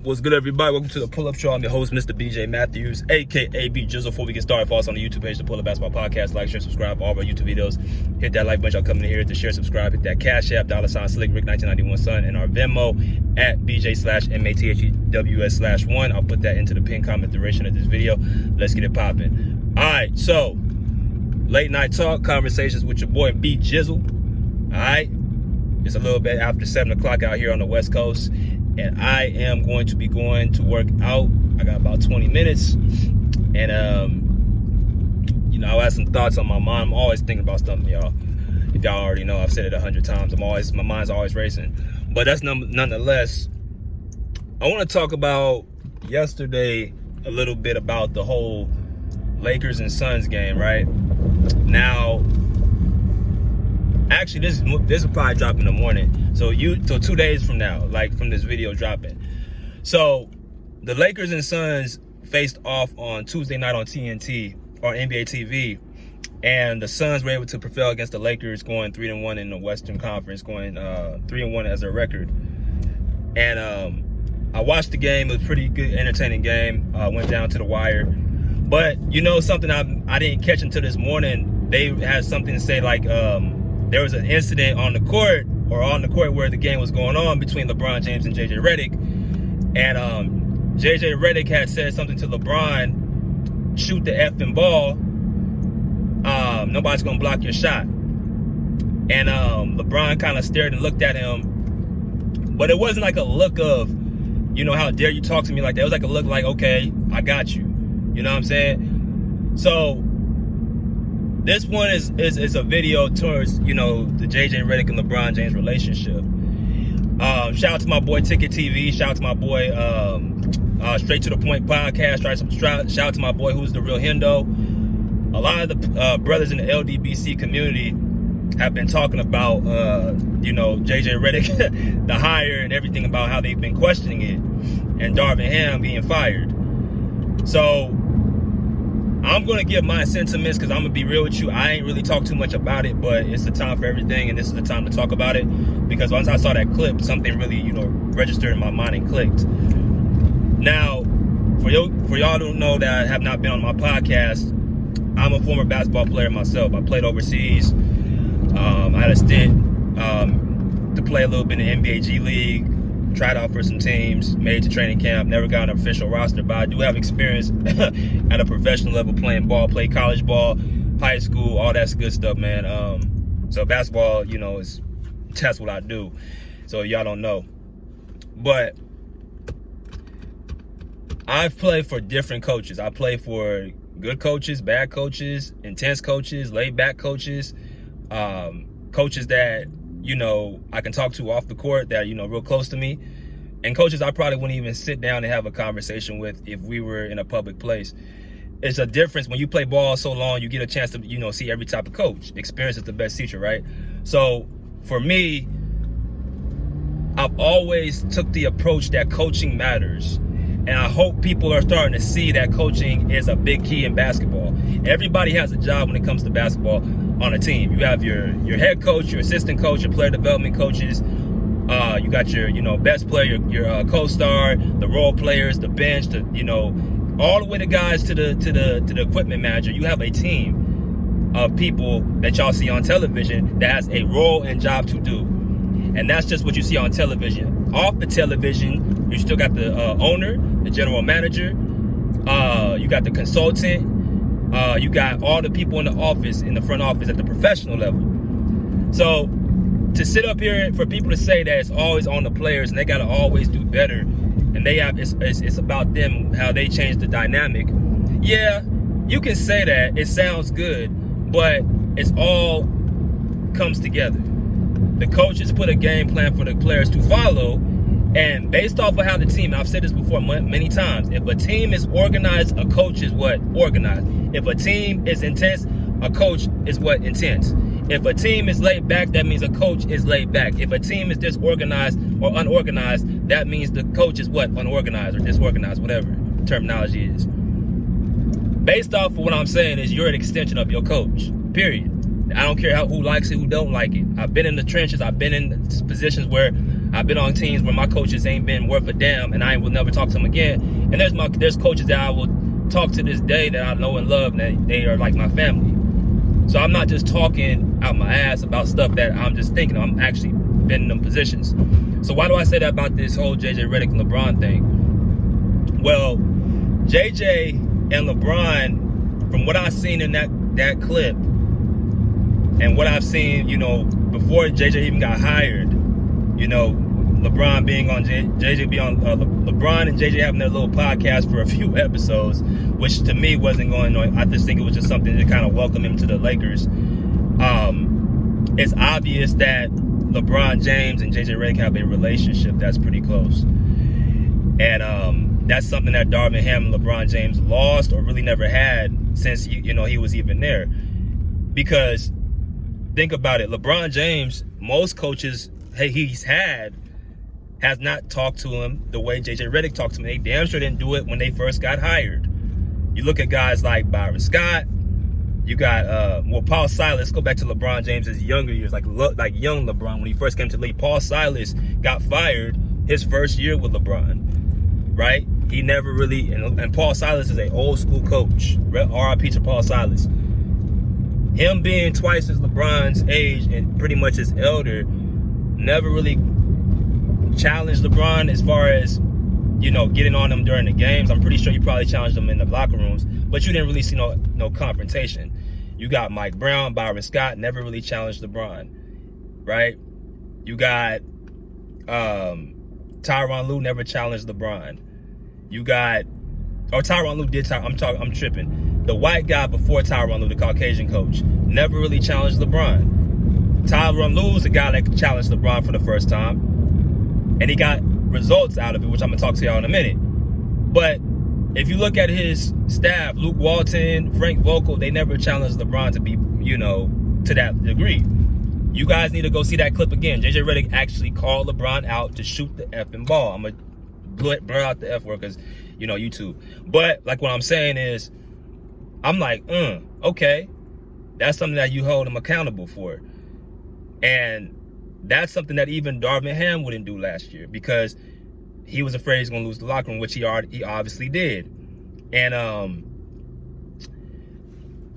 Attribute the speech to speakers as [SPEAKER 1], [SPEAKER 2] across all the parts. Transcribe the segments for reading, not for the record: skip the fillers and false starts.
[SPEAKER 1] What's good, everybody? Welcome to the Pull Up Show. I'm your host, Mr. BJ Matthews, aka B Jizzle. Before we get started, follow us on the YouTube page, the Pull Up Basketball Podcast. Like, share, subscribe to all of our YouTube videos. Hit that like button. Y'all coming in here to share, subscribe. Hit that Cash App, $, Slick Rick 1991 Son, and our Venmo at BJ/MATHEWS/1. I'll put that into the pinned comment duration of this video. Let's get it popping. All right, so late night talk, conversations with your boy B Jizzle. All right, it's a little bit after 7 o'clock out here on the West Coast. And I am going to be going to work out. I got about 20 minutes. And, I have some thoughts on my mind. I'm always thinking about something, y'all. If y'all already know, I've said it 100 times. My mind's always racing. But that's nonetheless, I want to talk about yesterday a little bit about the whole Lakers and Suns game, right? Now, actually, this will probably drop in the morning. So 2 days from now, like from this video dropping. So the Lakers and Suns faced off on Tuesday night on TNT or NBA TV, and the Suns were able to prevail against the Lakers, going 3-1 in the Western Conference, going 3-1 as their record. And I watched the game. It was a pretty good, entertaining game. Went down to the wire. But something I didn't catch until this morning. They had something to say like there was an incident on the court where the game was going on between LeBron James and JJ Redick. And JJ Redick had said something to LeBron, shoot the effing ball. Nobody's going to block your shot. And LeBron kind of stared and looked at him. But it wasn't like a look of, how dare you talk to me like that. It was like a look like, okay, I got you. You know what I'm saying? So this one is a video towards, the JJ Redick and LeBron James relationship. Shout out to my boy Ticket TV. Shout out to my boy Straight to the Point podcast. Shout out to my boy Who's the Real Hendo. A lot of the brothers in the LDBC community have been talking about, JJ Redick, the hire, and everything about how they've been questioning it, and Darvin Ham being fired. So I'm going to give my sentiments because I'm going to be real with you. I ain't really talk too much about it, but it's the time for everything, and this is the time to talk about it because once I saw that clip, something really, registered in my mind and clicked. Now, for y'all who don't know that I have not been on my podcast, I'm a former basketball player myself. I played overseas. I had a stint to play a little bit in the NBA G League. Tried out for some teams, made it to training camp, never got an official roster, but I do have experience at a professional level playing ball, played college ball, high school, all that good stuff, man. So basketball, that's what I do. So y'all don't know. But I've played for different coaches. I played for good coaches, bad coaches, intense coaches, laid back coaches, coaches that I can talk to off the court that, real close to me. And coaches I probably wouldn't even sit down and have a conversation with if we were in a public place. It's a difference. When you play ball so long, you get a chance to, see every type of coach. Experience is the best teacher, right? So for me, I've always took the approach that coaching matters. And I hope people are starting to see that coaching is a big key in basketball. Everybody has a job when it comes to basketball on a team. You have your head coach, your assistant coach, your player development coaches. You got your best player, your co-star, the role players, the bench, all the way to guys to the equipment manager. You have a team of people that y'all see on television that has a role and job to do. And that's just what you see on television. Off the television, you still got the owner, the general manager, you got the consultant, you got all the people in the office, in the front office at the professional level. So to sit up here for people to say that it's always on the players and they got to always do better, and it's about them, how they change the dynamic. Yeah, you can say that. It sounds good, but it's all comes together. The coaches put a game plan for the players to follow, and based off of how the team, I've said this before many times, if a team is organized, a coach is what? Organized. If a team is intense, a coach is what? Intense. If a team is laid back, that means a coach is laid back. If a team is disorganized or unorganized, that means the coach is what? Unorganized or disorganized, whatever terminology is. Based off of what I'm saying is you're an extension of your coach, period. I don't care who likes it, who don't like it. I've been in the trenches. I've been in positions where I've been on teams where my coaches ain't been worth a damn, and I will never talk to them again. And there's coaches that I will talk to this day that I know and love, and they are like my family. So I'm not just talking out my ass about stuff that I'm just thinking. I'm actually been in them positions. So why do I say that about this whole JJ Redick and LeBron thing? Well, JJ and LeBron, from what I've seen in that clip, and what I've seen, before JJ even got hired, LeBron being on JJ be on LeBron and JJ having their little podcast for a few episodes, which to me wasn't going on. I just think it was just something to kind of welcome him to the Lakers. It's obvious that LeBron James and JJ Redick have a relationship that's pretty close, and that's something that Darvin Ham and LeBron James lost or really never had since he was even there. Because think about it, LeBron James, most coaches he's had has not talked to him the way JJ Redick talked to him. They damn sure didn't do it when they first got hired. You look at guys like Byron Scott. You got Paul Silas. Go back to LeBron James's younger years, like young LeBron when he first came to the league. Paul Silas got fired his first year with LeBron, right? He never really, and Paul Silas is an old school coach. R.I.P. to Paul Silas. Him being twice as LeBron's age and pretty much his elder, never really challenged LeBron as far as, getting on him during the games. I'm pretty sure you probably challenged him in the locker rooms, but you didn't really see no confrontation. You got Mike Brown, Byron Scott, never really challenged LeBron, right? You got Tyronn Lue, never challenged LeBron. You got, Tyronn Lue did. I'm tripping. The white guy before Tyronn Lue, the Caucasian coach, never really challenged LeBron. Tyronn Lue is the guy that challenged LeBron for the first time, and he got results out of it, which I'm gonna talk to y'all in a minute. But if you look at his staff, Luke Walton, Frank Vogel, they never challenged LeBron to be, to that degree. You guys need to go see that clip again. JJ Redick actually called LeBron out to shoot the effing ball. I'm gonna blur out the F word because, YouTube. But like what I'm saying is, I'm like, okay, that's something that you hold him accountable for. And that's something that even Darvin Ham wouldn't do last year because he was afraid he's going to lose the locker room, which he obviously did. And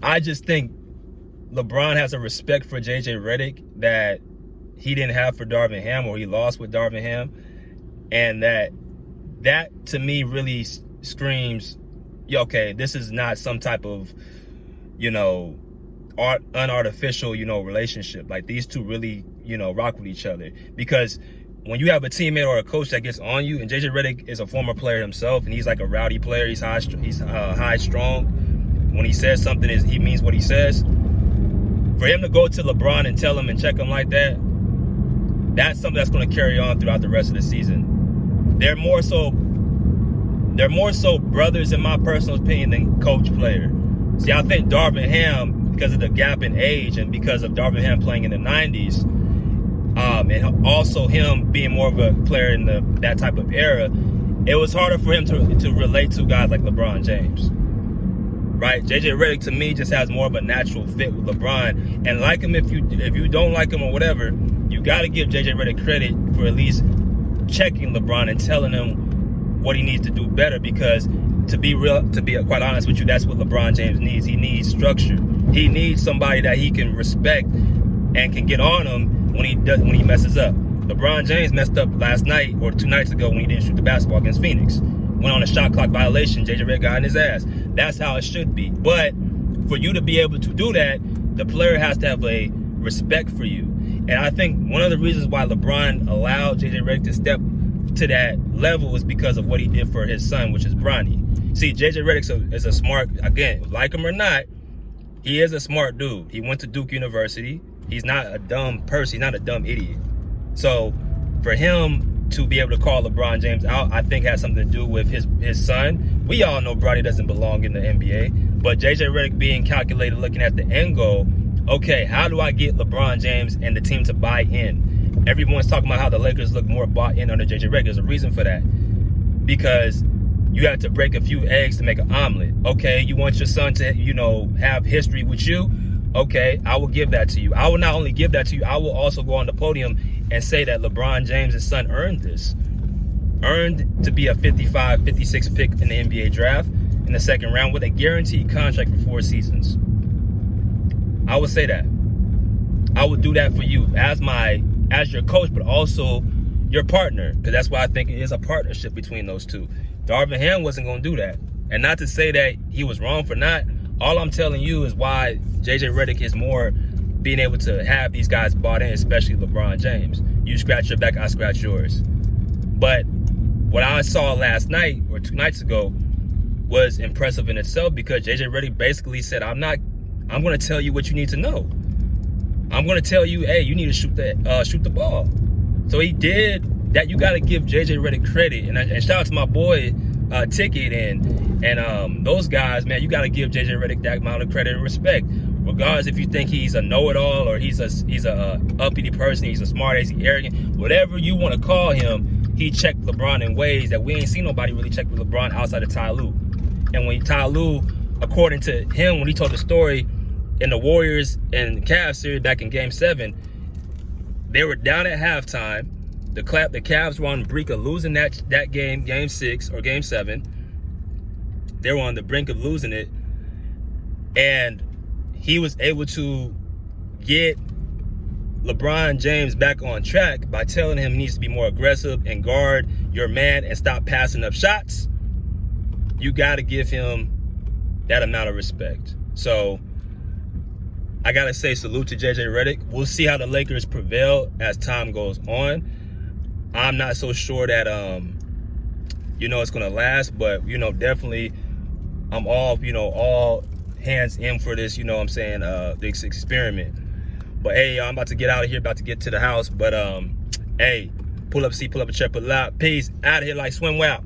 [SPEAKER 1] I just think LeBron has a respect for JJ Redick that he didn't have for Darvin Ham, or he lost with Darvin Ham. And that to me really screams, okay, this is not some type of, unartificial, relationship. Like these two really, rock with each other. Because when you have a teammate or a coach that gets on you, and JJ Redick is a former player himself, and he's like a rowdy player. He's high strong. When he says something, he means what he says. For him to go to LeBron and tell him and check him like that, that's something that's going to carry on throughout the rest of the season. They're more so brothers, in my personal opinion, than coach-player. See, I think Darvin Ham, because of the gap in age and because of Darvin Ham playing in the 90s, and also him being more of a player in that type of era, it was harder for him to relate to guys like LeBron James, right? JJ Redick, to me, just has more of a natural fit with LeBron. And like him, if you don't like him or whatever, you got to give JJ Redick credit for at least checking LeBron and telling him what he needs to do better, because to be quite honest with you, that's what LeBron James needs. He needs structure. He needs somebody that he can respect and can get on him when he messes up. LeBron James messed up last night or 2 nights ago when he didn't shoot the basketball against Phoenix. Went on a shot clock violation. JJ Redick got in his ass. That's how it should be. But for you to be able to do that, the player has to have a respect for you. And I think one of the reasons why LeBron allowed JJ Redick to step to that level was because of what he did for his son, which is Bronny. See, JJ Redick is a smart, again, like him or not, he is a smart dude. He went to Duke University. He's not a dumb person. He's not a dumb idiot. So for him to be able to call LeBron James out, I think has something to do with his son. We all know Bronny doesn't belong in the NBA, but JJ Redick being calculated, looking at the end goal, okay, how do I get LeBron James and the team to buy in? Everyone's talking about how the Lakers look more bought in under JJ Redick. There's a reason for that. Because you have to break a few eggs to make an omelet. Okay, you want your son to, have history with you? Okay, I will give that to you. I will not only give that to you, I will also go on the podium and say that LeBron James' son earned this. Earned to be a 55, 56 pick in the NBA draft in the second round with a guaranteed contract for 4 seasons. I would say that. I would do that for you as your coach, but also your partner, because that's why I think it is a partnership between those two. Darvin Ham wasn't going to do that. And not to say that he was wrong for not. All I'm telling you is why JJ Redick is more being able to have these guys bought in, especially LeBron James. You scratch your back, I scratch yours. But what I saw last night or 2 nights ago was impressive in itself, because JJ Redick basically said, I'm going to tell you what you need to know. I'm going to tell you, hey, you need to shoot the ball. So he did that. You got to give JJ Redick credit. And shout out to my boy Ticket and those guys, man. You got to give JJ Redick that amount of credit and respect, regardless if you think he's a know-it-all or he's a uppity person, he's a smart-ass, he's arrogant, whatever you want to call him. He checked LeBron in ways that we ain't seen nobody really check with LeBron outside of Ty Lue. And when Ty Lue, according to him, when he told the story in the Warriors and Cavs series back in Game 7, they were down at halftime. The Cavs were on the brink of losing that game, Game 6 or Game 7. They were on the brink of losing it. And he was able to get LeBron James back on track by telling him he needs to be more aggressive and guard your man and stop passing up shots. You got to give him that amount of respect. So I got to say salute to JJ Redick. We'll see how the Lakers prevail as time goes on. I'm not so sure that, it's going to last, but, definitely I'm all hands in for this, this experiment. But, hey, I'm about to get out of here, about to get to the house. But, hey, pull up a seat, pull up a chair, pull out. Peace. Out of here like swim well.